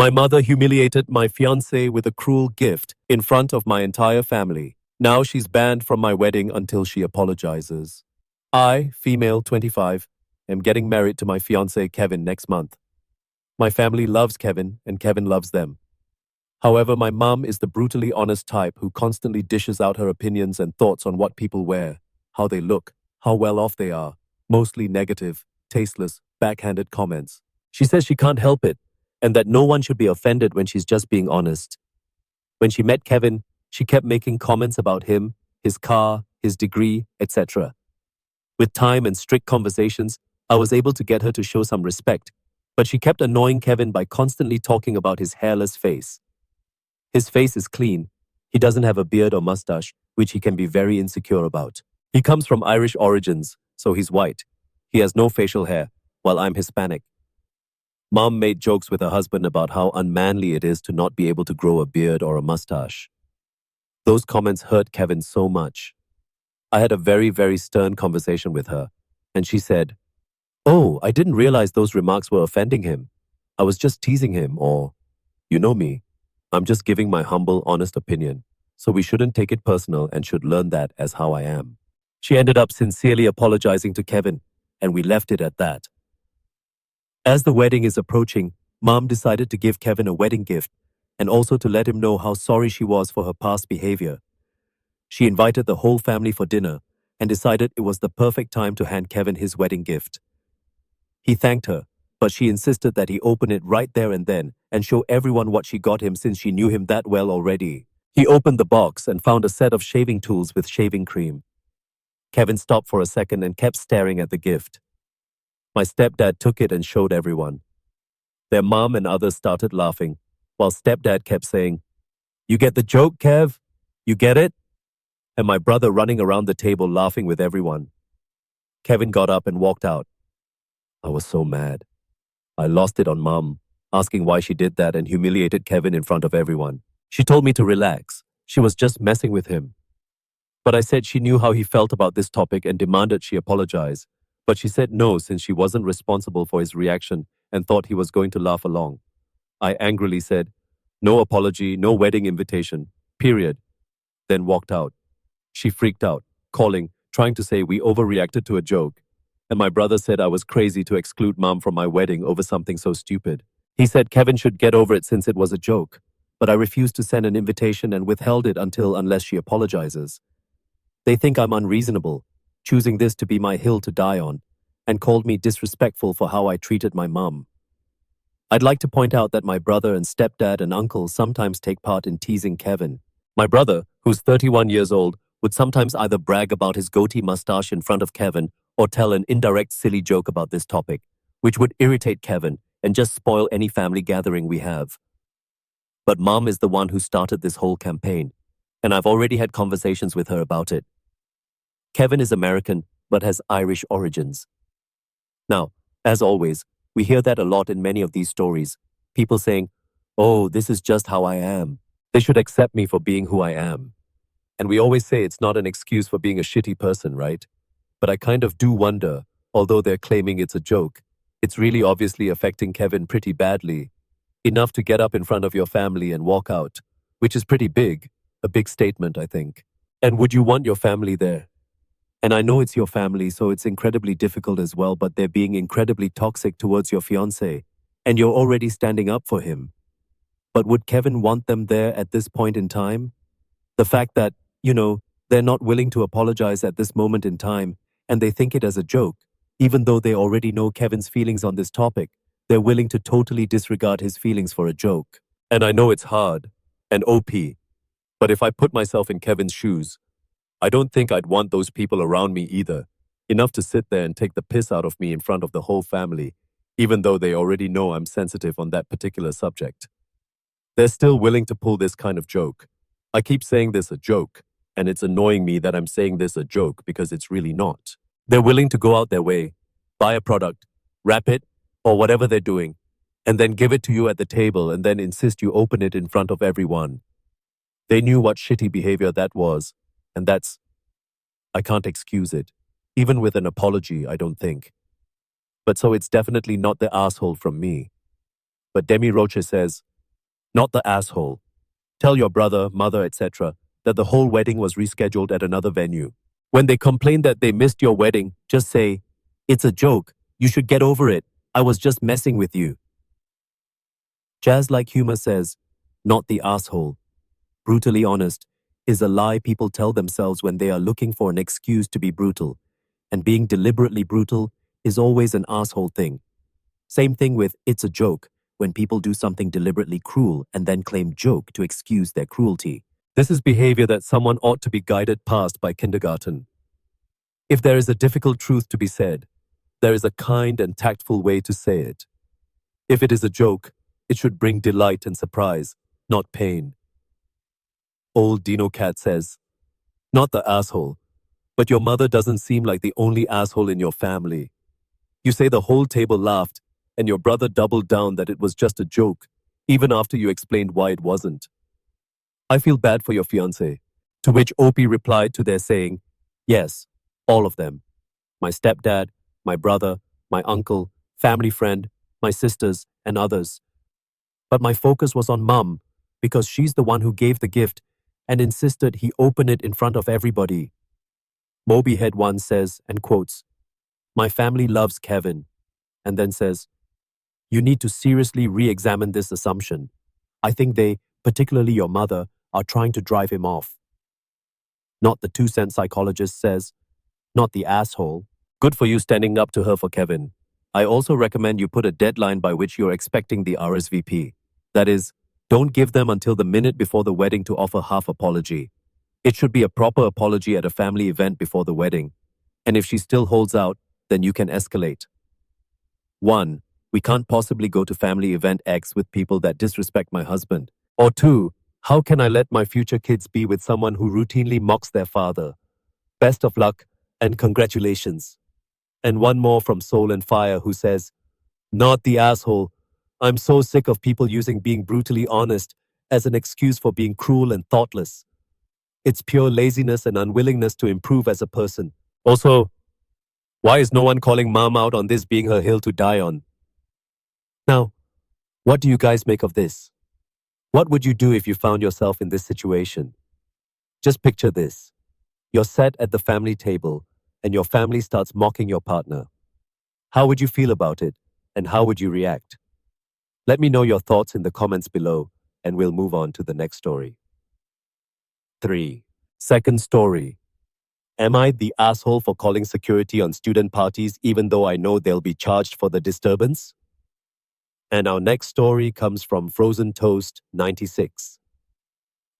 My mother humiliated my fiancé with a cruel gift in front of my entire family. Now she's banned from my wedding until she apologizes. I, female 25, am getting married to my fiancé Kevin next month. My family loves Kevin and Kevin loves them. However, my mom is the brutally honest type who constantly dishes out her opinions and thoughts on what people wear, how they look, how well off they are, mostly negative, tasteless, backhanded comments. She says she can't help it, and that no one should be offended when she's just being honest. When she met Kevin, she kept making comments about him, his car, his degree, etc. With time and strict conversations, I was able to get her to show some respect, but she kept annoying Kevin by constantly talking about his hairless face. His face is clean. He doesn't have a beard or mustache, which he can be very insecure about. He comes from Irish origins, so he's white. He has no facial hair, while I'm Hispanic. Mom made jokes with her husband about how unmanly it is to not be able to grow a beard or a mustache. Those comments hurt Kevin so much. I had a very, very stern conversation with her, and she said, "Oh, I didn't realize those remarks were offending him. I was just teasing him, or, you know me. I'm just giving my humble, honest opinion, so we shouldn't take it personal and should learn that as how I am." She ended up sincerely apologizing to Kevin, and we left it at that. As the wedding is approaching, Mom decided to give Kevin a wedding gift and also to let him know how sorry she was for her past behavior. She invited the whole family for dinner and decided it was the perfect time to hand Kevin his wedding gift. He thanked her, but she insisted that he open it right there and then and show everyone what she got him since she knew him that well already. He opened the box and found a set of shaving tools with shaving cream. Kevin stopped for a second and kept staring at the gift. My stepdad took it and showed everyone. Their mom and others started laughing, while stepdad kept saying, "You get the joke, Kev? You get it?" And my brother running around the table laughing with everyone. Kevin got up and walked out. I was so mad. I lost it on Mom, asking why she did that and humiliated Kevin in front of everyone. She told me to relax. She was just messing with him. But I said she knew how he felt about this topic and demanded she apologize. But she said no since she wasn't responsible for his reaction and thought he was going to laugh along. I angrily said, "No apology, no wedding invitation, period." Then walked out. She freaked out, trying to say we overreacted to a joke. And my brother said I was crazy to exclude Mom from my wedding over something so stupid. He said Kevin should get over it since it was a joke, but I refused to send an invitation and withheld it unless she apologizes. They think I'm unreasonable, choosing this to be my hill to die on, and called me disrespectful for how I treated my mom. I'd like to point out that my brother and stepdad and uncle sometimes take part in teasing Kevin. My brother, who's 31 years old, would sometimes either brag about his goatee mustache in front of Kevin or tell an indirect silly joke about this topic, which would irritate Kevin and just spoil any family gathering we have. But Mom is the one who started this whole campaign, and I've already had conversations with her about it. Kevin is American, but has Irish origins. Now, as always, we hear that a lot in many of these stories. People saying, "Oh, this is just how I am. They should accept me for being who I am." And we always say it's not an excuse for being a shitty person, right? But I kind of do wonder, although they're claiming it's a joke, it's really obviously affecting Kevin pretty badly. Enough to get up in front of your family and walk out, which is pretty big. A big statement, I think. And would you want your family there? And I know it's your family, so it's incredibly difficult as well, but they're being incredibly toxic towards your fiancé, and you're already standing up for him. But would Kevin want them there at this point in time? The fact that, they're not willing to apologize at this moment in time, and they think it as a joke, even though they already know Kevin's feelings on this topic, they're willing to totally disregard his feelings for a joke. And I know it's hard, and OP, but if I put myself in Kevin's shoes, I don't think I'd want those people around me either, enough to sit there and take the piss out of me in front of the whole family, even though they already know I'm sensitive on that particular subject. They're still willing to pull this kind of joke. I keep saying this a joke, and it's annoying me that I'm saying this a joke because it's really not. They're willing to go out their way, buy a product, wrap it, or whatever they're doing, and then give it to you at the table and then insist you open it in front of everyone. They knew what shitty behavior that was, and I can't excuse it, even with an apology, I don't think. But so it's definitely not the asshole from me. But Demi Roche says, not the asshole. Tell your brother, mother, etc. that the whole wedding was rescheduled at another venue. When they complain that they missed your wedding, just say, "It's a joke. You should get over it. I was just messing with you." Jazz-like humor says, not the asshole. Brutally honest is a lie people tell themselves when they are looking for an excuse to be brutal. And being deliberately brutal is always an asshole thing. Same thing with "it's a joke" when people do something deliberately cruel and then claim joke to excuse their cruelty. This is behavior that someone ought to be guided past by kindergarten. If there is a difficult truth to be said, there is a kind and tactful way to say it. If it is a joke, it should bring delight and surprise, not pain. Old Dino Cat says, not the asshole, but your mother doesn't seem like the only asshole in your family. You say the whole table laughed, and your brother doubled down that it was just a joke, even after you explained why it wasn't. I feel bad for your fiancé. To which Opie replied to their saying, yes, all of them. My stepdad, my brother, my uncle, family friend, my sisters, and others. But my focus was on Mum, because she's the one who gave the gift and insisted he open it in front of everybody. Mobyhead once says, and quotes, "My family loves Kevin," and then says, "You need to seriously re-examine this assumption. I think they, particularly your mother, are trying to drive him off." Not the 2-cent psychologist says, not the asshole. Good for you standing up to her for Kevin. I also recommend you put a deadline by which you're expecting the RSVP. That is, don't give them until the minute before the wedding to offer half apology. It should be a proper apology at a family event before the wedding. And if she still holds out, then you can escalate. 1. We can't possibly go to family event X with people that disrespect my husband. Or 2. How can I let my future kids be with someone who routinely mocks their father? Best of luck and congratulations. And one more from Soul and Fire who says, not the asshole. I'm so sick of people using being brutally honest as an excuse for being cruel and thoughtless. It's pure laziness and unwillingness to improve as a person. Also, why is no one calling Mom out on this being her hill to die on? Now, what do you guys make of this? What would you do if you found yourself in this situation? Just picture this. You're sat at the family table and your family starts mocking your partner. How would you feel about it and how would you react? Let me know your thoughts in the comments below and we'll move on to the next story. 3. Second story. Am I the asshole for calling security on student parties even though I know they'll be charged for the disturbance? And our next story comes from Frozen Toast 96.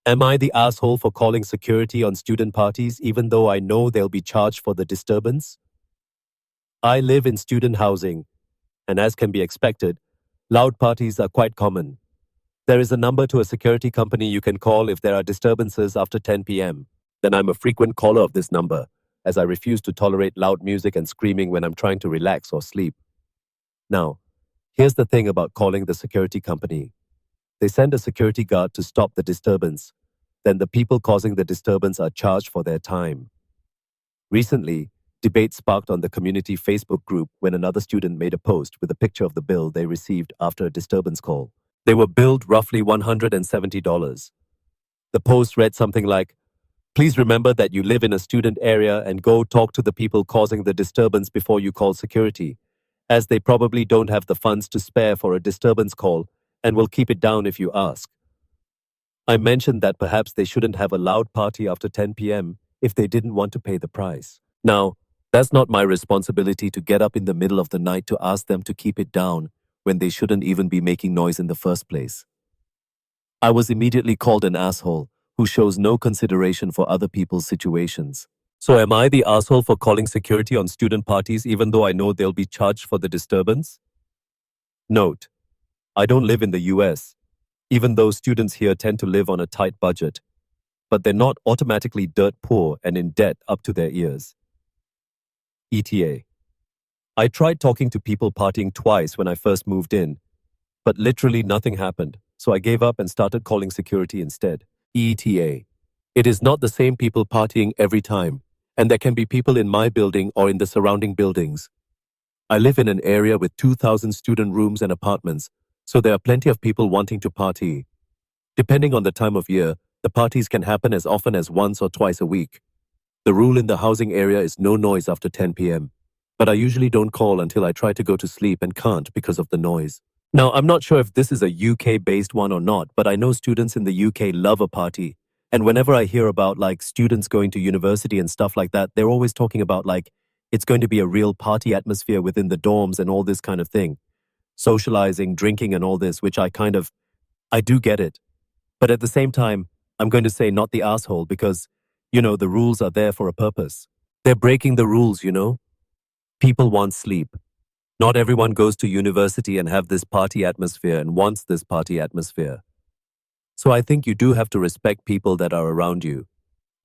Am I the asshole for calling security on student parties even though I know they'll be charged for the disturbance? I live in student housing, and as can be expected, loud parties are quite common. There is a number to a security company you can call if there are disturbances after 10 p.m. Then I'm a frequent caller of this number, as I refuse to tolerate loud music and screaming when I'm trying to relax or sleep. Now, here's the thing about calling the security company. They send a security guard to stop the disturbance. Then the people causing the disturbance are charged for their time. Recently, debate sparked on the community Facebook group when another student made a post with a picture of the bill they received after a disturbance call. They were billed roughly $170. The post read something like, "Please remember that you live in a student area and go talk to the people causing the disturbance before you call security, as they probably don't have the funds to spare for a disturbance call and will keep it down if you ask." I mentioned that perhaps they shouldn't have a loud party after 10 p.m. if they didn't want to pay the price. Now, that's not my responsibility to get up in the middle of the night to ask them to keep it down when they shouldn't even be making noise in the first place. I was immediately called an asshole who shows no consideration for other people's situations. So am I the asshole for calling security on student parties even though I know they'll be charged for the disturbance? Note, I don't live in the US, even though students here tend to live on a tight budget, but they're not automatically dirt poor and in debt up to their ears. ETA. I tried talking to people partying twice when I first moved in, but literally nothing happened, so I gave up and started calling security instead. ETA. It is not the same people partying every time, and there can be people in my building or in the surrounding buildings. I live in an area with 2,000 student rooms and apartments, so there are plenty of people wanting to party. Depending on the time of year, the parties can happen as often as once or twice a week. The rule in the housing area is no noise after 10 p.m. But I usually don't call until I try to go to sleep and can't because of the noise. Now, I'm not sure if this is a UK-based one or not, but I know students in the UK love a party. And whenever I hear about like students going to university and stuff like that, they're always talking about like it's going to be a real party atmosphere within the dorms and all this kind of thing. Socializing, drinking and all this, which I do get it. But at the same time, I'm going to say not the asshole because, the rules are there for a purpose. They're breaking the rules. People want sleep. Not everyone goes to university and have this party atmosphere and wants this party atmosphere. So I think you do have to respect people that are around you.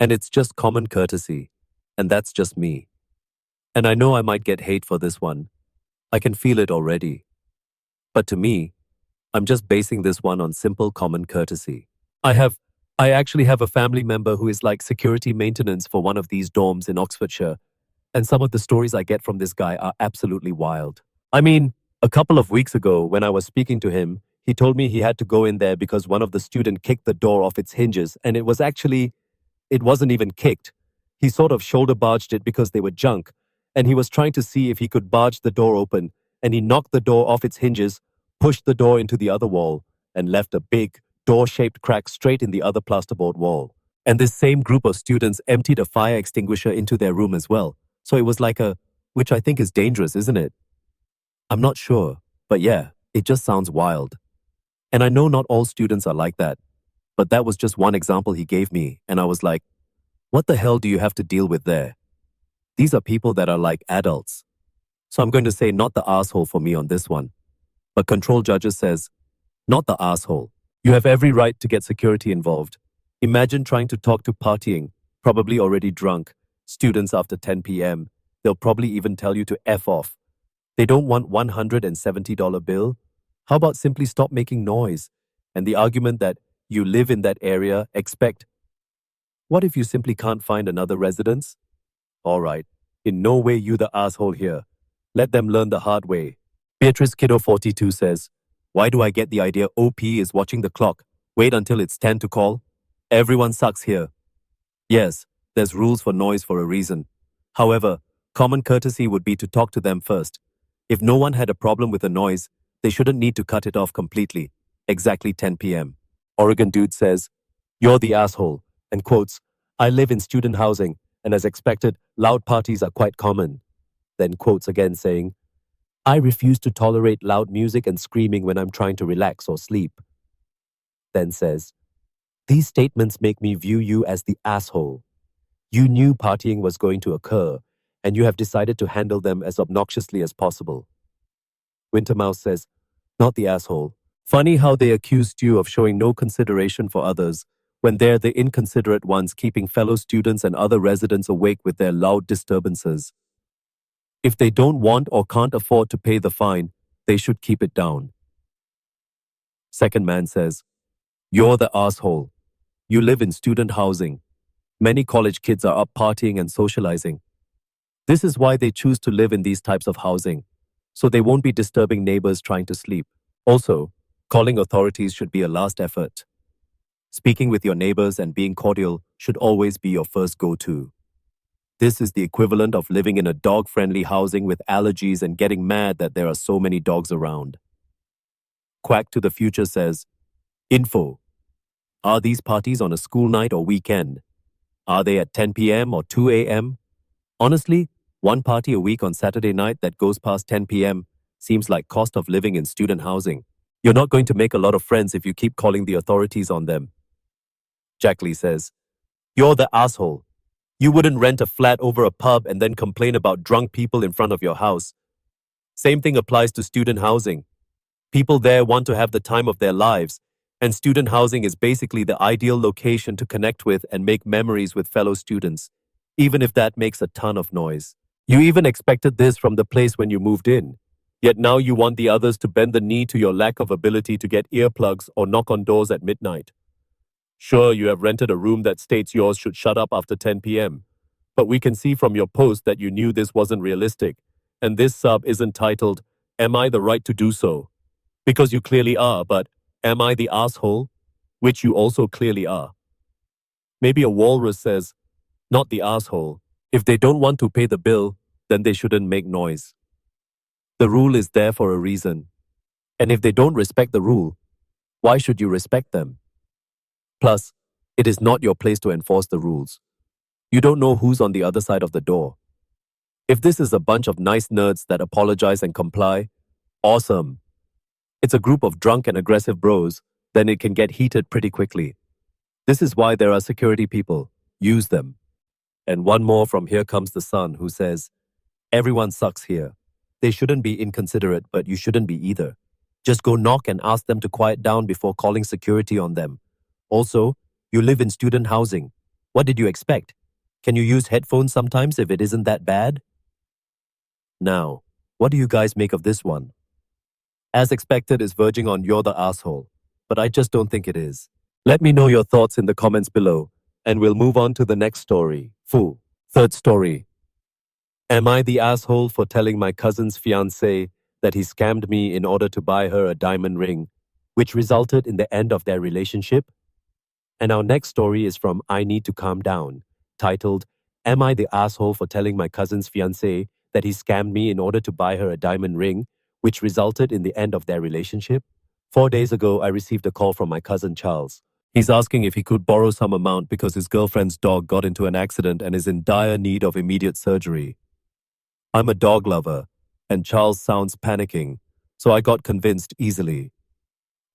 And it's just common courtesy. And that's just me. And I know I might get hate for this one. I can feel it already. But to me, I'm just basing this one on simple common courtesy. I actually have a family member who is like security maintenance for one of these dorms in Oxfordshire, and some of the stories I get from this guy are absolutely wild. I mean, a couple of weeks ago when I was speaking to him, he told me he had to go in there because one of the students kicked the door off its hinges, and it wasn't even kicked. He sort of shoulder barged it because they were junk, and he was trying to see if he could barge the door open, and he knocked the door off its hinges, pushed the door into the other wall, and left a big, door-shaped crack straight in the other plasterboard wall. And this same group of students emptied a fire extinguisher into their room as well. So it was which I think is dangerous, isn't it? I'm not sure, but yeah, it just sounds wild. And I know not all students are like that, but that was just one example he gave me, and I was like, what the hell do you have to deal with there? These are people that are like adults. So I'm going to say not the asshole for me on this one. But Control Judges says, not the asshole. You have every right to get security involved. Imagine trying to talk to partying, probably already drunk, students after 10 p.m. They'll probably even tell you to F off. They don't want $170 bill. How about simply stop making noise? And the argument that you live in that area, what if you simply can't find another residence? All right, in no way you the asshole here. Let them learn the hard way. Beatrice Kiddo 42 says, why do I get the idea OP is watching the clock? Wait until it's 10 to call? Everyone sucks here. Yes, there's rules for noise for a reason. However, common courtesy would be to talk to them first. If no one had a problem with the noise, they shouldn't need to cut it off completely. Exactly 10 p.m. Oregon Dude says, you're the asshole, and quotes, I live in student housing, and as expected, loud parties are quite common. Then quotes again saying, I refuse to tolerate loud music and screaming when I'm trying to relax or sleep. Then says, these statements make me view you as the asshole. You knew partying was going to occur, and you have decided to handle them as obnoxiously as possible. Winter Mouse says, not the asshole. Funny how they accused you of showing no consideration for others when they're the inconsiderate ones keeping fellow students and other residents awake with their loud disturbances. If they don't want or can't afford to pay the fine, they should keep it down. Second man says, you're the asshole. You live in student housing. Many college kids are up partying and socializing. This is why they choose to live in these types of housing, so they won't be disturbing neighbors trying to sleep. Also, calling authorities should be a last effort. Speaking with your neighbors and being cordial should always be your first go-to. This is the equivalent of living in a dog-friendly housing with allergies and getting mad that there are so many dogs around. Quack to the Future says, info. Are these parties on a school night or weekend? Are they at 10 p.m. or 2 a.m.? Honestly, one party a week on Saturday night that goes past 10 p.m. seems like cost of living in student housing. You're not going to make a lot of friends if you keep calling the authorities on them. Jack Lee says, you're the asshole. You wouldn't rent a flat over a pub and then complain about drunk people in front of your house. Same thing applies to student housing. People there want to have the time of their lives, and student housing is basically the ideal location to connect with and make memories with fellow students, even if that makes a ton of noise. You even expected this from the place when you moved in, yet now you want the others to bend the knee to your lack of ability to get earplugs or knock on doors at midnight. Sure, you have rented a room that states yours should shut up after 10 p.m., but we can see from your post that you knew this wasn't realistic, and this sub isn't titled, Am I the right to do so? Because you clearly are, but am I the asshole? which you also clearly are. Maybe a walrus says, not the asshole. If they don't want to pay the bill, then they shouldn't make noise. The rule is there for a reason. And if they don't respect the rule, why should you respect them? Plus, it is not your place to enforce the rules. You don't know who's on the other side of the door. If this is a bunch of nice nerds that apologize and comply, awesome. It's a group of drunk and aggressive bros, then it can get heated pretty quickly. This is why there are security people. Use them. And one more from Here Comes the Sun who says, everyone sucks here. They shouldn't be inconsiderate, but you shouldn't be either. Just go knock and ask them to quiet down before calling security on them. Also, you live in student housing. What did you expect? Can you use headphones sometimes if it isn't that bad? Now, what do you guys make of this one? As expected is verging on you're the asshole, but I just don't think it is. Let me know your thoughts in the comments below, and we'll move on to the next story. Fool. Third story. Am I the asshole for telling my cousin's fiancé that he scammed me in order to buy her a diamond ring, which resulted in the end of their relationship? And our next story is from I Need to Calm Down, titled, Am I the asshole for telling my cousin's fiancé that he scammed me in order to buy her a diamond ring, which resulted in the end of their relationship? 4 days ago, I received a call from my cousin Charles. He's asking if he could borrow some amount because his girlfriend's dog got into an accident and is in dire need of immediate surgery. I'm a dog lover, and Charles sounds panicking, so I got convinced easily.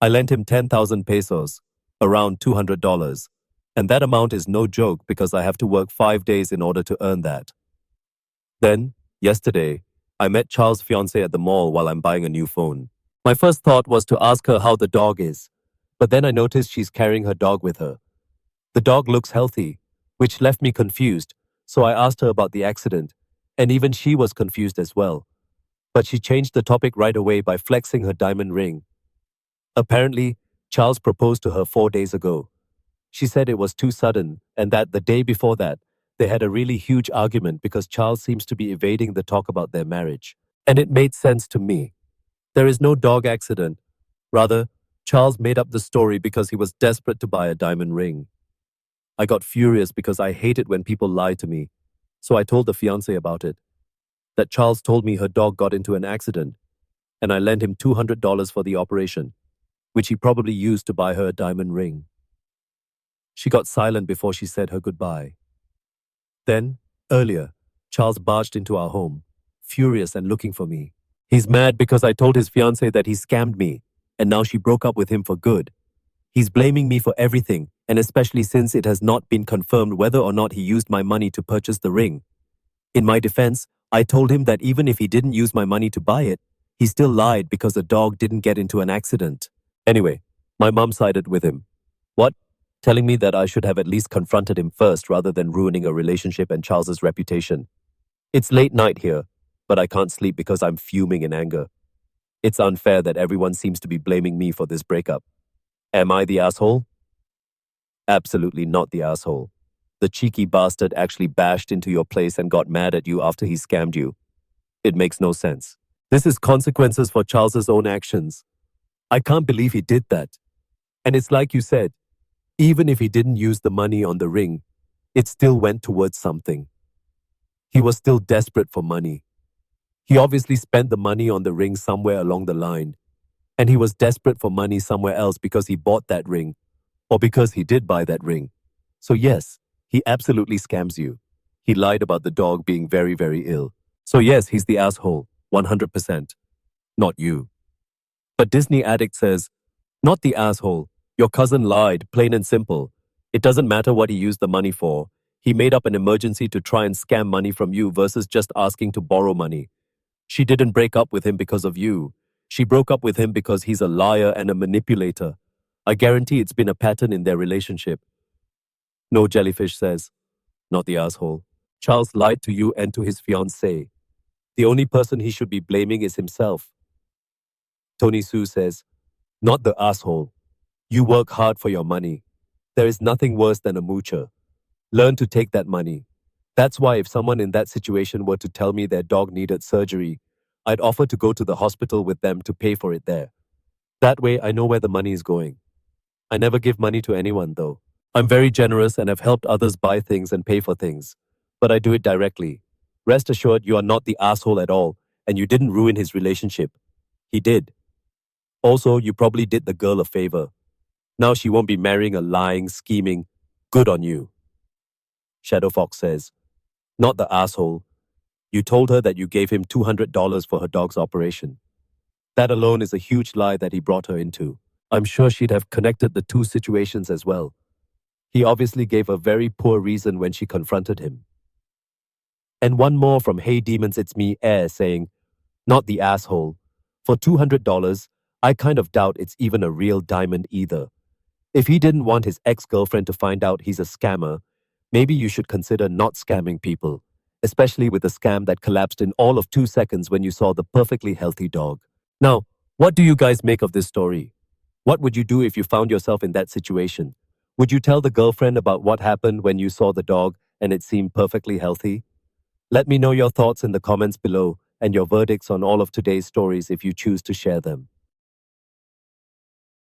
I lent him 10,000 pesos, around $200, and that amount is no joke because I have to work 5 days in order to earn that. Then, yesterday, I met Charles' fiancé at the mall while I'm buying a new phone. My first thought was to ask her how the dog is, but then I noticed she's carrying her dog with her. The dog looks healthy, which left me confused, so I asked her about the accident, and even she was confused as well. But she changed the topic right away by flexing her diamond ring. Apparently, Charles proposed to her 4 days ago. She said it was too sudden and that the day before that, they had a really huge argument because Charles seems to be evading the talk about their marriage. And it made sense to me. There is no dog accident. Rather, Charles made up the story because he was desperate to buy a diamond ring. I got furious because I hate it when people lie to me, so I told the fiancé about it. That Charles told me her dog got into an accident, and I lent him $200 for the operation, which he probably used to buy her a diamond ring. She got silent before she said her goodbye. Then, earlier, Charles barged into our home, furious and looking for me. He's mad because I told his fiancé that he scammed me, and now she broke up with him for good. He's blaming me for everything, and especially since it has not been confirmed whether or not he used my money to purchase the ring. In my defense, I told him that even if he didn't use my money to buy it, he still lied because the dog didn't get into an accident. Anyway, my mom sided with him. What? Telling me that I should have at least confronted him first rather than ruining a relationship and Charles's reputation. It's late night here, but I can't sleep because I'm fuming in anger. It's unfair that everyone seems to be blaming me for this breakup. Am I the asshole? Absolutely not the asshole. The cheeky bastard actually bashed into your place and got mad at you after he scammed you. It makes no sense. This is consequences for Charles's own actions. I can't believe he did that. And it's like you said, even if he didn't use the money on the ring, it still went towards something. He was still desperate for money. He obviously spent the money on the ring somewhere along the line, and he was desperate for money somewhere else because he bought that ring, or because he did buy that ring. So yes, he absolutely scams you. He lied about the dog being very, very ill. So yes, he's the asshole, 100%. Not you. But Disney Addict says, not the asshole. Your cousin lied, plain and simple. It doesn't matter what he used the money for. He made up an emergency to try and scam money from you versus just asking to borrow money. She didn't break up with him because of you. She broke up with him because he's a liar and a manipulator. I guarantee it's been a pattern in their relationship. No Jellyfish says, not the asshole. Charles lied to you and to his fiancée. The only person he should be blaming is himself. Tony Sue says, not the asshole. You work hard for your money. There is nothing worse than a moocher. Learn to take that money. That's why if someone in that situation were to tell me their dog needed surgery, I'd offer to go to the hospital with them to pay for it there. That way I know where the money is going. I never give money to anyone, though. I'm very generous and have helped others buy things and pay for things, but I do it directly. Rest assured, you are not the asshole at all, and you didn't ruin his relationship. He did. Also, you probably did the girl a favor. Now she won't be marrying a lying, scheming, good on you. Shadow Fox says, not the asshole. You told her that you gave him $200 for her dog's operation. That alone is a huge lie that he brought her into. I'm sure she'd have connected the two situations as well. He obviously gave a very poor reason when she confronted him. And one more from Hey Demons It's Me Air saying, not the asshole. For $200, I kind of doubt it's even a real diamond either. If he didn't want his ex-girlfriend to find out he's a scammer, maybe you should consider not scamming people, especially with a scam that collapsed in all of 2 seconds when you saw the perfectly healthy dog. Now, what do you guys make of this story? What would you do if you found yourself in that situation? Would you tell the girlfriend about what happened when you saw the dog and it seemed perfectly healthy? Let me know your thoughts in the comments below and your verdicts on all of today's stories if you choose to share them.